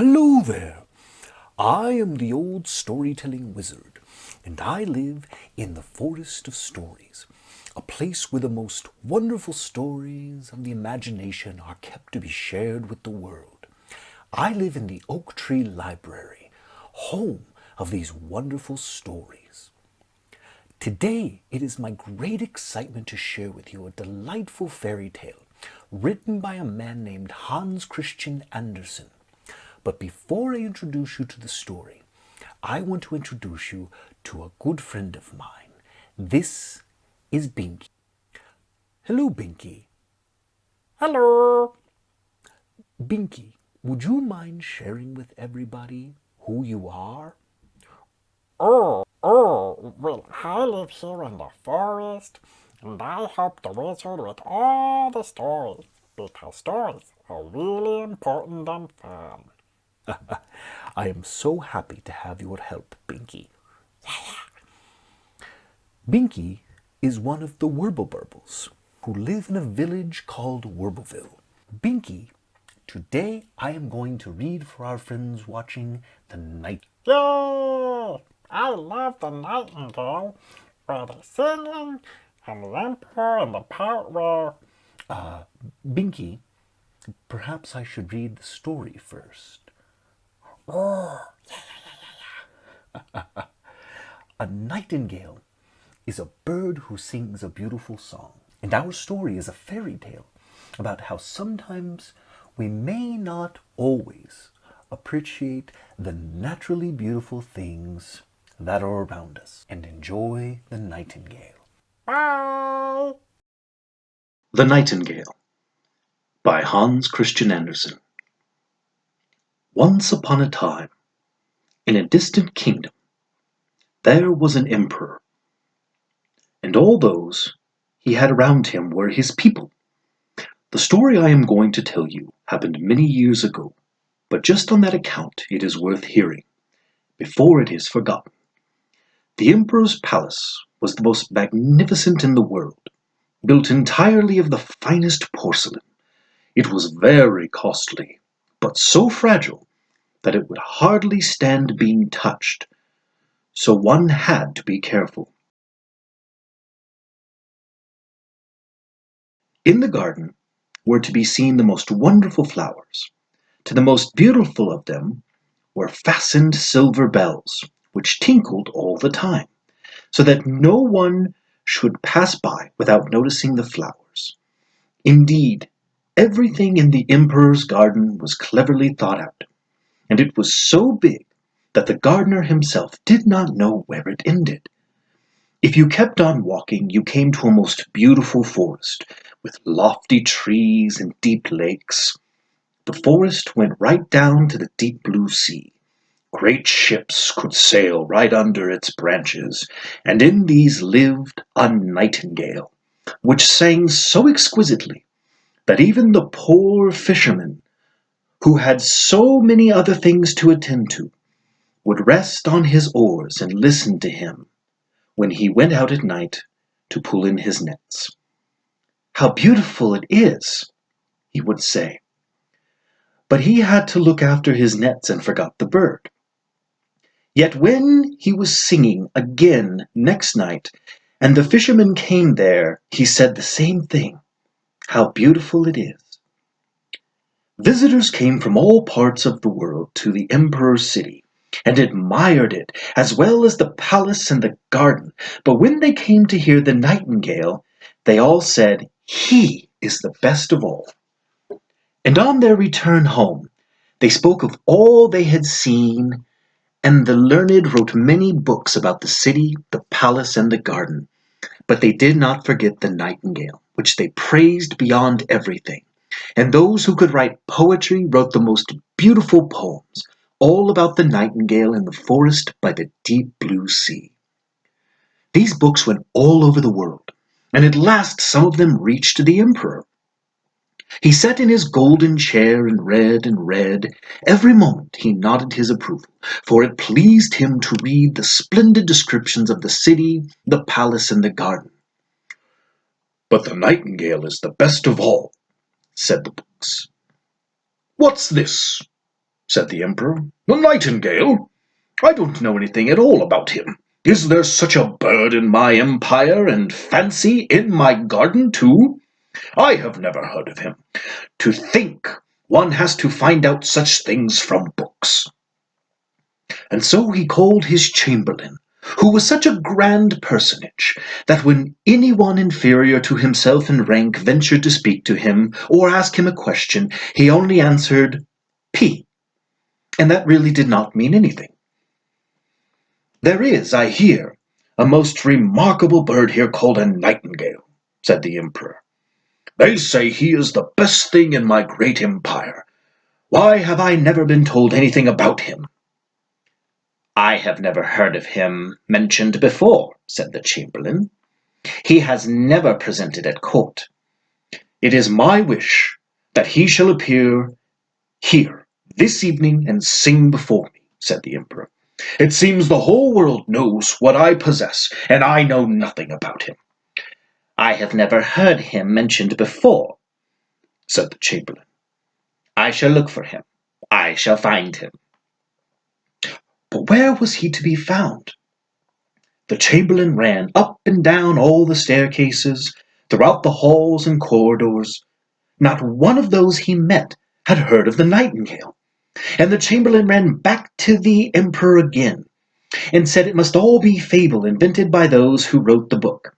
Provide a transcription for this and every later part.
Hello there. I am the old storytelling wizard, and I live in the forest of stories, a place where the most wonderful stories of the imagination are kept to be shared with the world. I live in the Oak Tree Library, home of these wonderful stories. Today, it is my great excitement to share with you a delightful fairy tale written by a man named Hans Christian Andersen. But before I introduce you to the story, I want to introduce you to a good friend of mine. This is Binky. Hello, Binky. Hello. Binky, would you mind sharing with everybody who you are? Well, I live here in the forest, and I help the wizard with all the stories, because stories are really important and fun. I am so happy to have your help, Binky. Binky is one of the Werbleburbles who live in a village called Werbleville. Binky, today I am going to read for our friends watching the night. Yay! I love the Nightingale, where they're singing, and the emperor and the part where... Binky, perhaps I should read the story first. Oh, A nightingale is a bird who sings a beautiful song. And our story is a fairy tale about how sometimes we may not always appreciate the naturally beautiful things that are around us and enjoy the nightingale. bye! The Nightingale by Hans Christian Andersen. Once upon a time, in a distant kingdom, there was an emperor, and all those he had around him were his people. The story I am going to tell you happened many years ago, but just on that account it is worth hearing, before it is forgotten. The emperor's palace was the most magnificent in the world, built entirely of the finest porcelain. It was very costly, but so fragile that it would hardly stand being touched, so one had to be careful. In the garden were to be seen the most wonderful flowers. To the most beautiful of them were fastened silver bells, which tinkled all the time, so that no one should pass by without noticing the flowers. Indeed, everything in the emperor's garden was cleverly thought out, and it was so big that the gardener himself did not know where it ended. If you kept on walking, you came to a most beautiful forest, with lofty trees and deep lakes. The forest went right down to the deep blue sea. Great ships could sail right under its branches, and in these lived a nightingale, which sang so exquisitely that even the poor fishermen, who had so many other things to attend to, would rest on his oars and listen to him when he went out at night to pull in his nets. "How beautiful it is," he would say. But he had to look after his nets and forgot the bird. Yet when he was singing again next night, and the fishermen came there, he said the same thing. "How beautiful it is." Visitors came from all parts of the world to the emperor's city, and admired it, as well as the palace and the garden. But when they came to hear the nightingale, they all said, "He is the best of all." And on their return home, they spoke of all they had seen, and the learned wrote many books about the city, the palace, and the garden. But they did not forget the nightingale, which they praised beyond everything. And those who could write poetry wrote the most beautiful poems, all about the nightingale in the forest by the deep blue sea. These books went all over the world, and at last some of them reached the emperor. He sat in his golden chair and read and read. Every moment he nodded his approval, for it pleased him to read the splendid descriptions of the city, the palace, and the garden. "But the nightingale is the best of all," said the books. "What's this?" said the Emperor. "The Nightingale? I don't know anything at all about him. Is there such a bird in my empire, and fancy in my garden too? I have never heard of him. To think one has to find out such things from books." And so he called his chamberlain, who was such a grand personage that when anyone inferior to himself in rank ventured to speak to him or ask him a question, he only answered, "P," and that really did not mean anything. "There is, I hear, a most remarkable bird here called a nightingale," said the Emperor. "They say he is the best thing in my great empire. Why have I never been told anything about him?" "I have never heard of him mentioned before," said the chamberlain. "He has never presented at court." "It is my wish that he shall appear here this evening and sing before me," said the Emperor. "It seems the whole world knows what I possess, and I know nothing about him." "I have never heard him mentioned before," said the chamberlain. "I shall look for him. I shall find him." But where was he to be found? The chamberlain ran up and down all the staircases, throughout the halls and corridors. Not one of those he met had heard of the nightingale, and the chamberlain ran back to the emperor again, and said it must all be fable invented by those who wrote the book.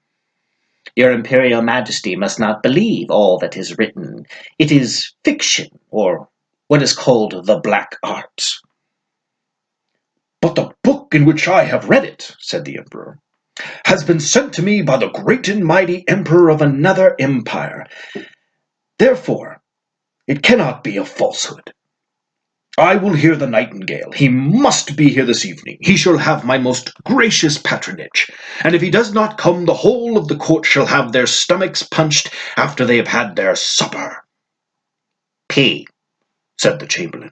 "Your imperial majesty must not believe all that is written. It is fiction, or what is called the black art." "But the book in which I have read it," said the emperor, "has been sent to me by the great and mighty emperor of another empire. Therefore, it cannot be a falsehood. I will hear the nightingale. He must be here this evening. He shall have my most gracious patronage. And if he does not come, the whole of the court shall have their stomachs punched after they have had their supper." "P," said the chamberlain.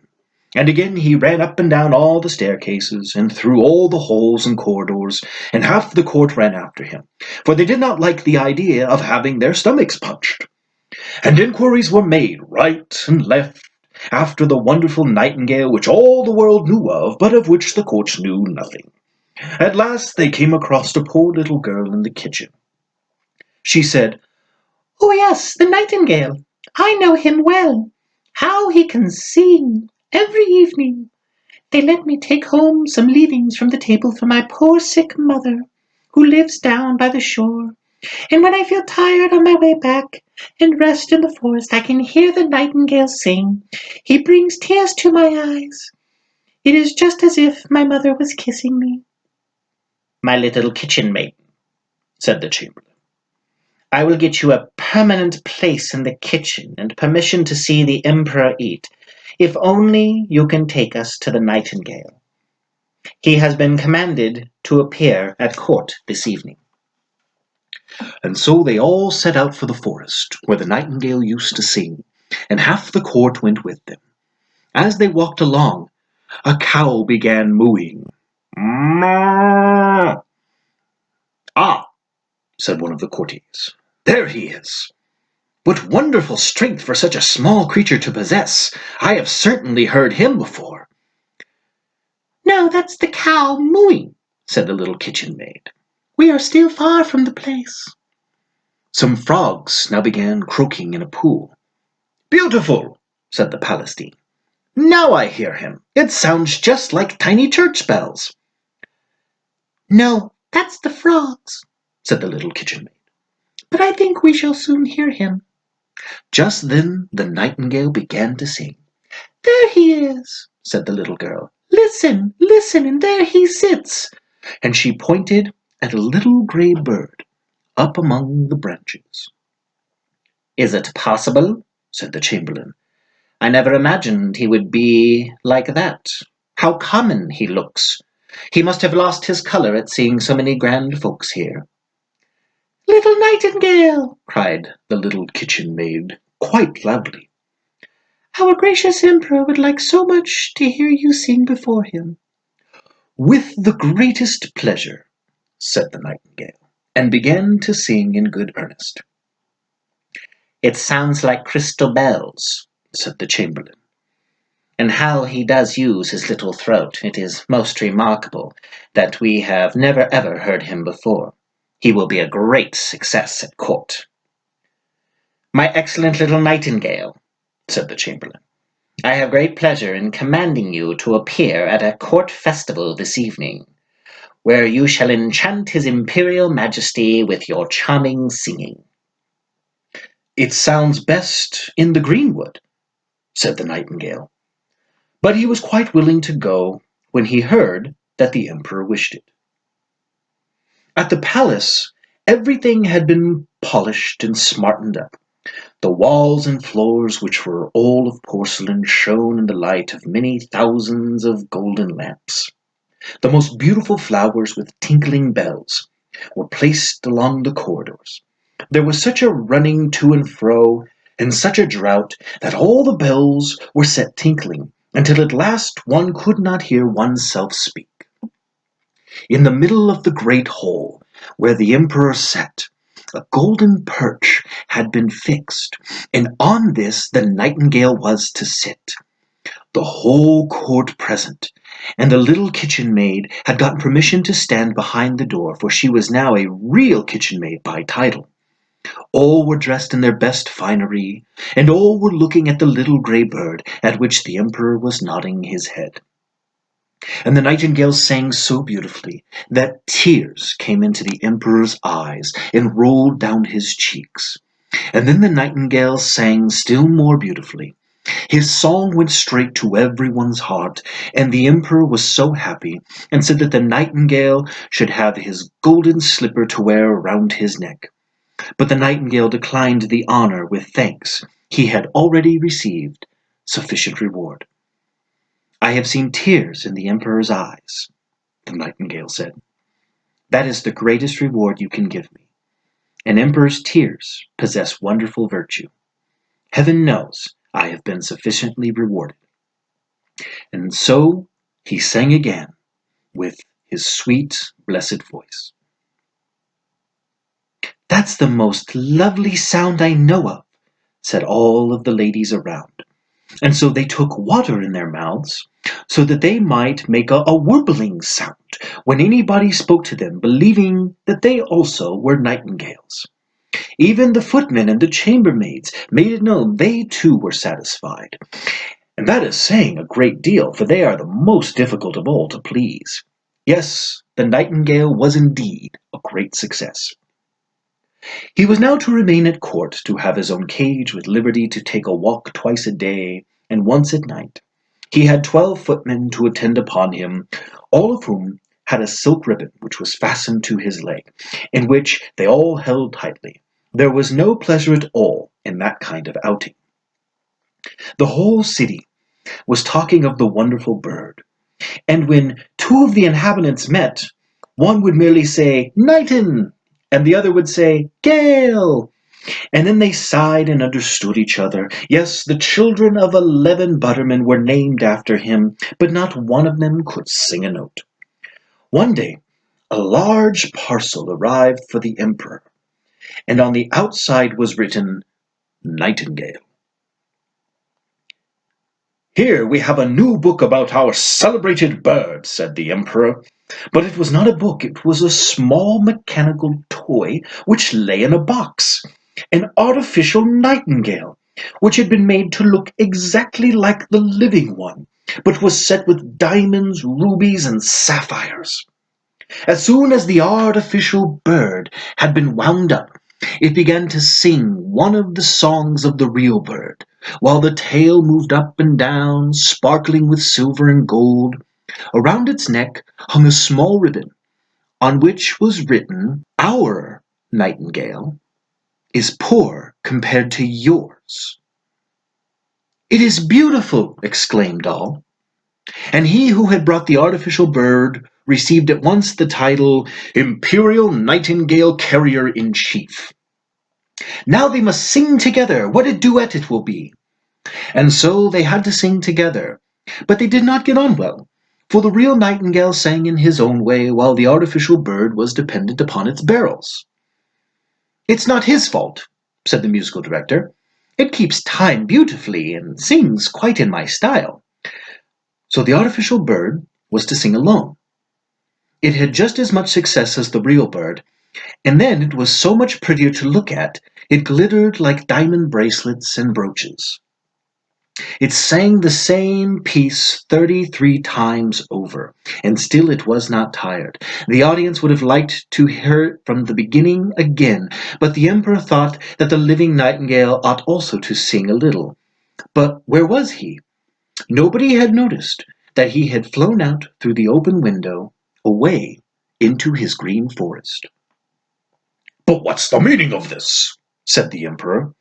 And again he ran up and down all the staircases, and through all the halls and corridors, and half the court ran after him, for they did not like the idea of having their stomachs punched. And inquiries were made right and left after the wonderful nightingale which all the world knew of, but of which the court knew nothing. At last they came across a poor little girl in the kitchen. She said, "Oh, yes, the nightingale. I know him well. How he can sing! Every evening they let me take home some leavings from the table for my poor sick mother, who lives down by the shore. And when I feel tired on my way back and rest in the forest, I can hear the nightingale sing. He brings tears to my eyes. It is just as if my mother was kissing me." "My little kitchen maiden," said the chamberlain, "I will get you a permanent place in the kitchen and permission to see the emperor eat, if only you can take us to the nightingale. He has been commanded to appear at court this evening." and so they all set out for the forest where the nightingale used to sing, and half the court went with them. As they walked along, a cow began mooing. "Moo!" "Ah," said one of the courtiers, "there he is. What wonderful strength for such a small creature to possess! I have certainly heard him before." "No, that's the cow mooing," said the little kitchen maid. "We are still far from the place." Some frogs now began croaking in a pool. "Beautiful," said the Palestine. "Now I hear him. It sounds just like tiny church bells." "No, that's the frogs," said the little kitchen maid. "but I think we shall soon hear him." Just then the nightingale began to sing. "There he is," said the little girl. "Listen, listen, and there he sits." And she pointed at a little grey bird up among the branches. "Is it possible?" said the chamberlain. "I never imagined he would be like that. How common he looks! He must have lost his colour at seeing so many grand folks here." "Little nightingale," cried the little kitchen maid quite loudly. "our gracious emperor would like so much to hear you sing before him." "With the greatest pleasure," said the nightingale, and began to sing in good earnest. "It sounds like crystal bells," said the chamberlain. And how he does use his little throat. It is most remarkable that we have never ever heard him before. He will be a great success at court." "My excellent little Nightingale," said the Chamberlain, "I have great pleasure in commanding you to appear at a court festival this evening, where you shall enchant his Imperial Majesty with your charming singing." "It sounds best in the greenwood," said the Nightingale. But he was quite willing to go when he heard that the Emperor wished it. At the palace, everything had been polished and smartened up. The walls and floors, which were all of porcelain, shone in the light of many thousands of golden lamps. The most beautiful flowers with tinkling bells were placed along the corridors. There was such a running to and fro, and such a drought, that all the bells were set tinkling, until at last one could not hear oneself speak. In the middle of the great hall, where the Emperor sat, a golden perch had been fixed, and on this the Nightingale was to sit. The whole court present, and the little kitchen maid had gotten permission to stand behind the door, for she was now a real kitchen maid by title. All were dressed in their best finery, and all were looking at the little grey bird, at which the Emperor was nodding his head. And the Nightingale sang so beautifully that tears came into the Emperor's eyes and rolled down his cheeks. And then the Nightingale sang still more beautifully. His song went straight to everyone's heart, and the Emperor was so happy, and said that the Nightingale should have his golden slipper to wear around his neck. But the Nightingale declined the honor with thanks. He had already received sufficient reward. "I have seen tears in the Emperor's eyes," the Nightingale said. "That is the greatest reward you can give me. An emperor's tears possess wonderful virtue. Heaven knows I have been sufficiently rewarded." And so he sang again with his sweet, blessed voice. "That's the most lovely sound I know of," said all of the ladies around. And so they took water in their mouths, so that they might make a warbling sound when anybody spoke to them, believing that they also were nightingales. Even the footmen and the chambermaids made it known they too were satisfied. And that is saying a great deal, for they are the most difficult of all to please. Yes, the Nightingale was indeed a great success. He was now to remain at court, to have his own cage with liberty to take a walk twice a day and once at night. He had 12 footmen to attend upon him, all of whom had a silk ribbon which was fastened to his leg, and which they all held tightly. There was no pleasure at all in that kind of outing. The whole city was talking of the wonderful bird, and when two of the inhabitants met, one would merely say, "Nightin," and the other would say, "Gale," and then they sighed and understood each other. Yes, the children of 11 buttermen were named after him, but not one of them could sing a note. One day, a large parcel arrived for the Emperor, and on the outside was written, "Nightingale." "Here we have a new book about our celebrated bird," said the Emperor. But it was not a book, it was a small mechanical toy which lay in a box, an artificial nightingale, which had been made to look exactly like the living one, but was set with diamonds, rubies, and sapphires. As soon as the artificial bird had been wound up, it began to sing one of the songs of the real bird, while the tail moved up and down, sparkling with silver and gold. Around its neck hung a small ribbon, on which was written, "Our nightingale is poor compared to yours." "It is beautiful!" exclaimed all. And he who had brought the artificial bird received at once the title Imperial Nightingale Carrier-in-Chief. "Now they must sing together. What a duet it will be!" And so they had to sing together, but they did not get on well, for the real nightingale sang in his own way, while the artificial bird was dependent upon its barrels. "It's not his fault," said the musical director. "It keeps time beautifully and sings quite in my style. So the artificial bird was to sing alone. It had just as much success as the real bird, and then it was so much prettier to look at, it glittered like diamond bracelets and brooches. It sang the same piece 33 times over, and still it was not tired. The audience would have liked to hear it from the beginning again, but the emperor thought that the living nightingale ought also to sing a little. But where was he? Nobody had noticed that he had flown out through the open window, away into his green forest. "But what's the meaning of this?" said the emperor.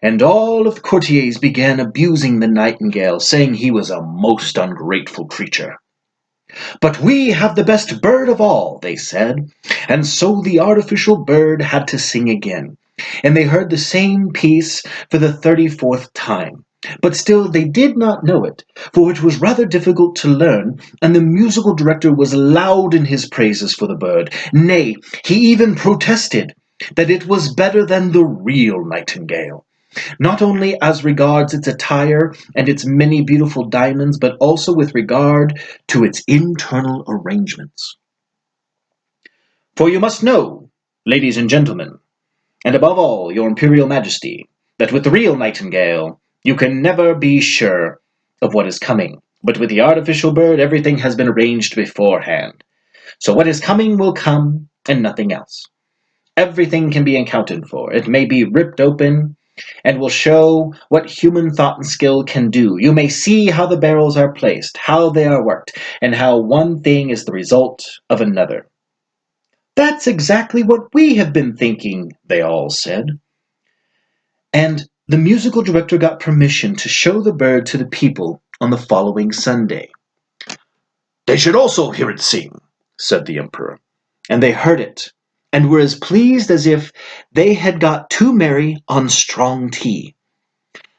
And all of the courtiers began abusing the nightingale, saying he was a most ungrateful creature. "But we have the best bird of all," they said, and so the artificial bird had to sing again, and they heard the same piece for the 34th time. But still they did not know it, for it was rather difficult to learn, and the musical director was loud in his praises for the bird. Nay, he even protested that it was better than the real nightingale, not only as regards its attire and its many beautiful diamonds, but also with regard to its internal arrangements. "For you must know, ladies and gentlemen, and above all, your imperial majesty, that with the real nightingale you can never be sure of what is coming, but with the artificial bird everything has been arranged beforehand. So what is coming will come, and nothing else. Everything can be accounted for. It may be ripped open, and will show what human thought and skill can do. You may see how the barrels are placed, how they are worked, and how one thing is the result of another." "That's exactly what we have been thinking," they all said. And the musical director got permission to show the bird to the people on the following Sunday. "They should also hear it sing," said the emperor. And they heard it, and were as pleased as if they had got too merry on strong tea.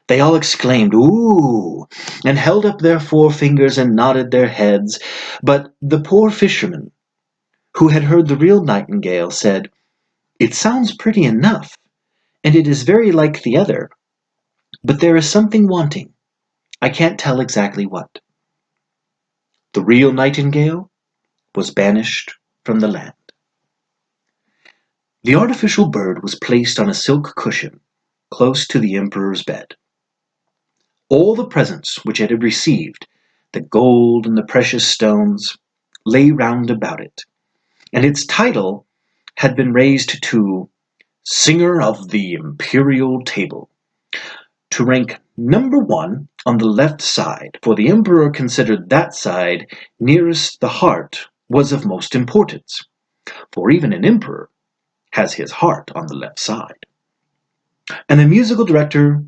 They all exclaimed, "Ooh," and held up their forefingers and nodded their heads. But the poor fisherman, who had heard the real nightingale, said, "It sounds pretty enough, and it is very like the other, but there is something wanting. I can't tell exactly what." The real nightingale was banished from the land. The artificial bird was placed on a silk cushion close to the emperor's bed. All the presents which it had received, the gold and the precious stones, lay round about it, and its title had been raised to Singer of the Imperial Table, to rank number one on the left side, for the emperor considered that side nearest the heart was of most importance, for even an emperor has his heart on the left side. And the musical director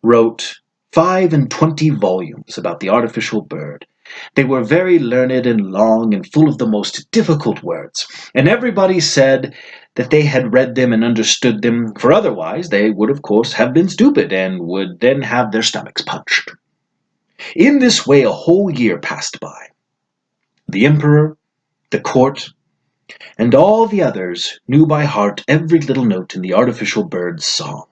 wrote 25 volumes about the artificial bird. They were very learned and long and full of the most difficult words, and everybody said that they had read them and understood them, for otherwise they would of course have been stupid and would then have their stomachs punched. In this way a whole year passed by. The emperor, the court, and all the others knew by heart every little note in the artificial bird's song.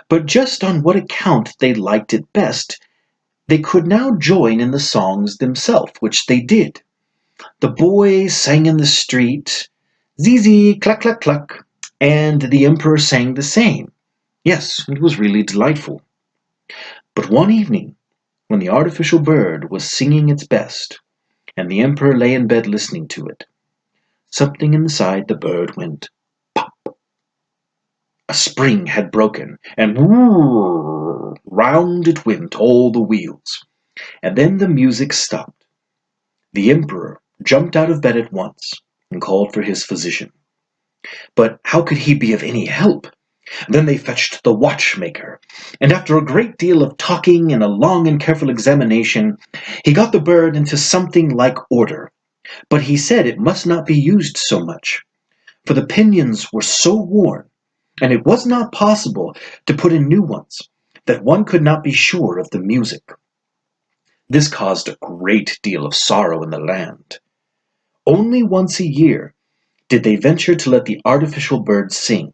But just on what account they liked it best, they could now join in the songs themselves, which they did. The boys sang in the street, "Zizi, cluck, cluck, cluck," and the emperor sang the same. Yes, it was really delightful. But one evening, when the artificial bird was singing its best, and the emperor lay in bed listening to it, something inside the bird went pop. A spring had broken, and whirr, round it went all the wheels. And then the music stopped. The emperor jumped out of bed at once and called for his physician. But how could he be of any help? Then they fetched the watchmaker, and after a great deal of talking and a long and careful examination, he got the bird into something like order. But he said it must not be used so much, for the pinions were so worn, and it was not possible to put in new ones, that one could not be sure of the music. This caused a great deal of sorrow in the land. Only once a year did they venture to let the artificial bird sing,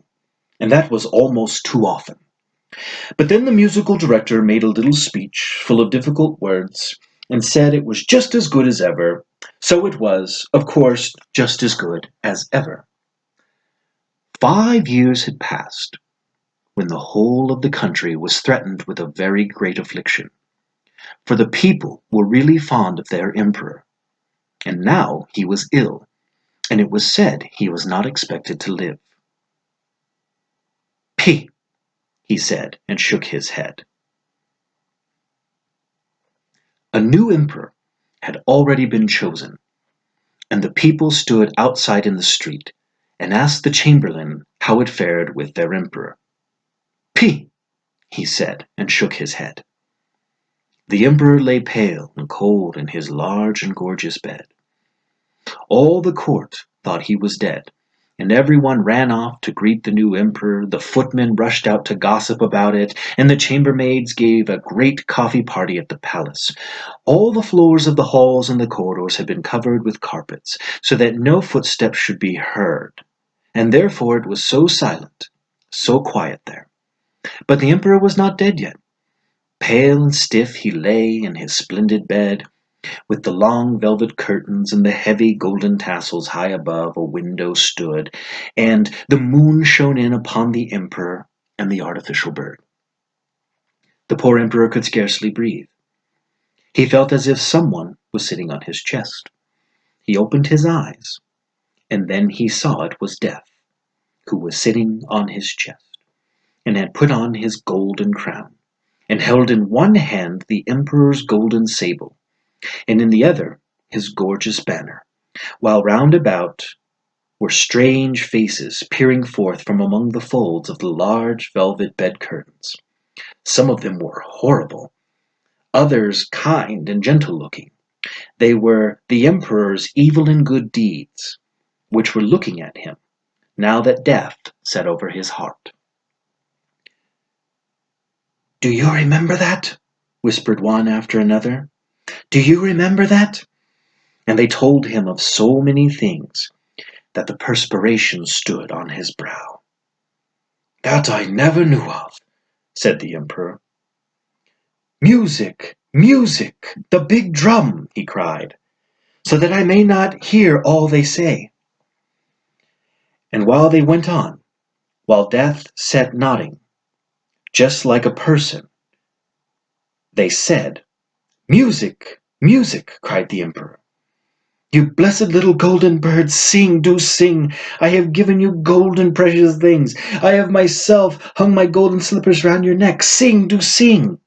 and that was almost too often. But then the musical director made a little speech full of difficult words, and said it was just as good as ever. So it was, of course, just as good as ever. 5 years had passed when the whole of the country was threatened with a very great affliction, for the people were really fond of their emperor, and now he was ill, and it was said he was not expected to live. "Pih!" he said, and shook his head. A new emperor had already been chosen, and the people stood outside in the street and asked the chamberlain how it fared with their emperor. "Pih!" he said, and shook his head. The emperor lay pale and cold in his large and gorgeous bed. All the court thought he was dead, and everyone ran off to greet the new emperor. The footmen rushed out to gossip about it, and the chambermaids gave a great coffee party at the palace. All the floors of the halls and the corridors had been covered with carpets, so that no footsteps should be heard, and therefore it was so silent, so quiet there. But the emperor was not dead yet. Pale and stiff he lay in his splendid bed, with the long velvet curtains and the heavy golden tassels high above. A window stood, and the moon shone in upon the emperor and the artificial bird. The poor emperor could scarcely breathe. He felt as if someone was sitting on his chest. He opened his eyes, and then he saw it was Death, who was sitting on his chest, and had put on his golden crown, and held in one hand the emperor's golden sable, and in the other his gorgeous banner, while round about were strange faces peering forth from among the folds of the large velvet bed curtains. Some of them were horrible, others kind and gentle-looking. They were the emperor's evil and good deeds, which were looking at him, now that death sat over his heart. "Do you remember that?" whispered one after another. "Do you remember that?" And they told him of so many things that the perspiration stood on his brow. "That I never knew of," said the emperor. "Music! Music! The big drum!" he cried, "so that I may not hear all they say." And while they went on, while Death sat nodding, just like a person, they said, "Music! Music!" cried the emperor. "You blessed little golden birds, sing, do sing! I have given you golden precious things. I have myself hung my golden slippers round your neck. Sing, do sing!"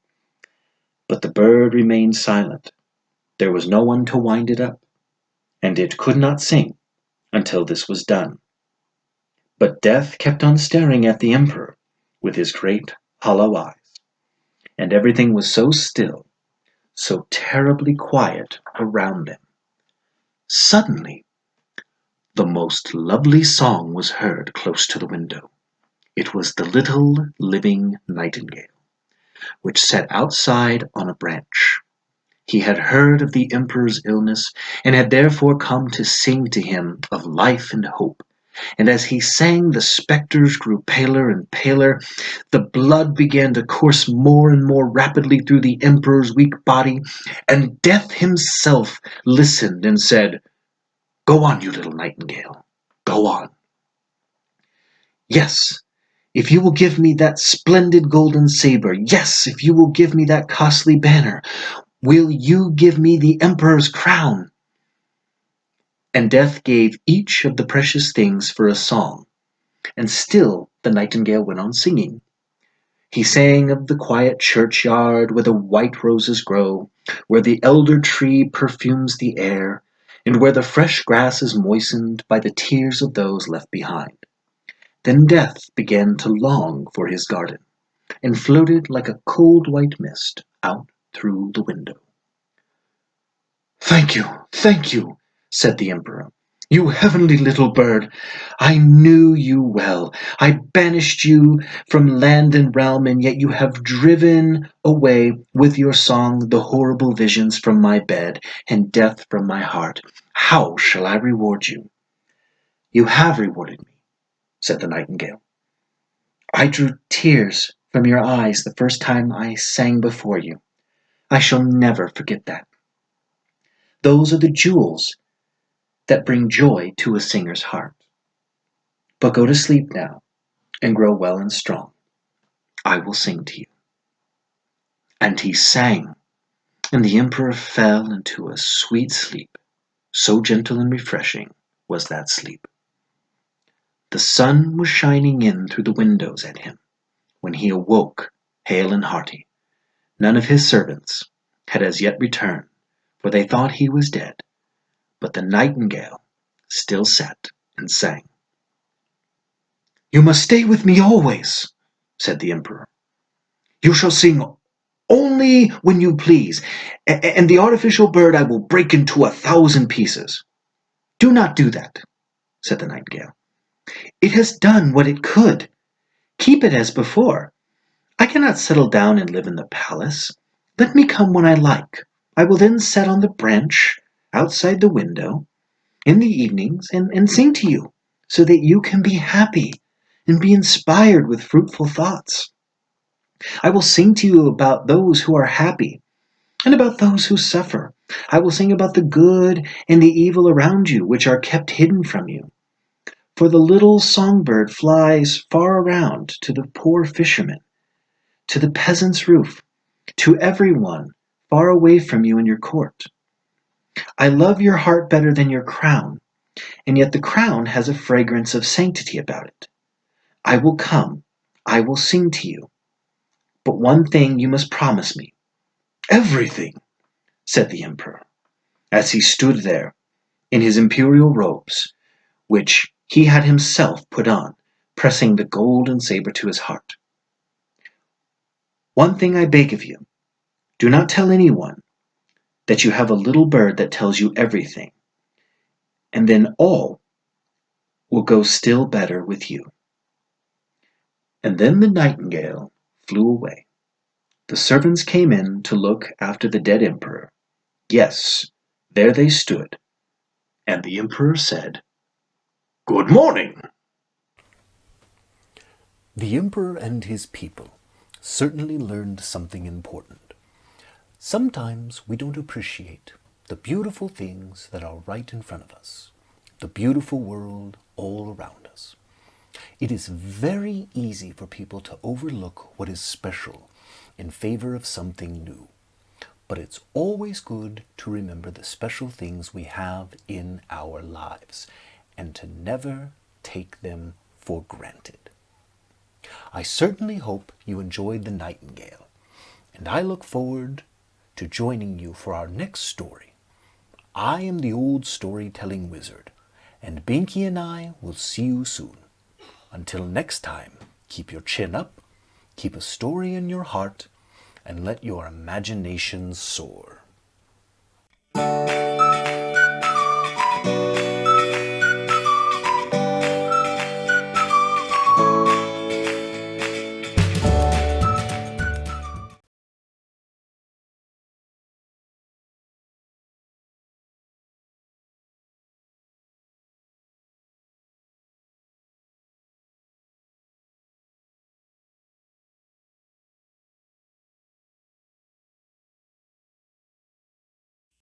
But the bird remained silent. There was no one to wind it up, and it could not sing until this was done. But Death kept on staring at the emperor with his great hollow eyes, and everything was so still, so terribly quiet around them. Suddenly, the most lovely song was heard close to the window. It was the little living nightingale, which sat outside on a branch. He had heard of the emperor's illness, and had therefore come to sing to him of life and hope. And as he sang, the spectres grew paler and paler. The blood began to course more and more rapidly through the emperor's weak body, and Death himself listened and said, "Go on, you little nightingale, go on. Yes, if you will give me that splendid golden saber, yes, if you will give me that costly banner, will you give me the emperor's crown?" And Death gave each of the precious things for a song, and still the nightingale went on singing. He sang of the quiet churchyard where the white roses grow, where the elder tree perfumes the air, and where the fresh grass is moistened by the tears of those left behind. Then Death began to long for his garden, and floated like a cold white mist out through the window. Thank you," said the emperor. "You heavenly little bird! I knew you well. I banished you from land and realm, and yet you have driven away with your song the horrible visions from my bed, and death from my heart. How shall I reward you?" "You have rewarded me," said the nightingale. "I drew tears from your eyes the first time I sang before you. I shall never forget that." Those are the jewels that bring joy to a singer's heart. But go to sleep now and grow well and strong. I will sing to you." And he sang, and the emperor fell into a sweet sleep. So gentle and refreshing was that sleep. The sun was shining in through the windows at him when he awoke, hale and hearty. None of his servants had as yet returned, for they thought he was dead, but the nightingale still sat and sang. "You must stay with me always," said the emperor. "You shall sing only when you please, and the artificial bird I will break into 1,000 pieces." "Do not do that," said the nightingale. "It has done what it could. Keep it as before. I cannot settle down and live in the palace. Let me come when I like. I will then sit on the branch outside the window in the evenings and sing to you, so that you can be happy and be inspired with fruitful thoughts. I will sing to you about those who are happy and about those who suffer. I will sing about the good and the evil around you, which are kept hidden from you. For the little songbird flies far around to the poor fisherman, to the peasant's roof, to everyone far away from you in your court. I love your heart better than your crown, and yet the crown has a fragrance of sanctity about it. I will come, I will sing to you, but one thing you must promise me." "Everything," said the emperor, as he stood there in his imperial robes, which he had himself put on, pressing the golden saber to his heart. "One thing I beg of you. Do not tell anyone that you have a little bird that tells you everything, and then all will go still better with you." And then the nightingale flew away. The servants came in to look after the dead emperor. Yes, there they stood, and the emperor said, "Good morning." The emperor and his people certainly learned something important. Sometimes we don't appreciate the beautiful things that are right in front of us, the beautiful world all around us. It is very easy for people to overlook what is special in favor of something new. But it's always good to remember the special things we have in our lives and to never take them for granted. I certainly hope you enjoyed The Nightingale, and I look forward to joining you for our next story. I am the old storytelling wizard, and Binky and I will see you soon. Until next time, keep your chin up, keep a story in your heart, and let your imagination soar.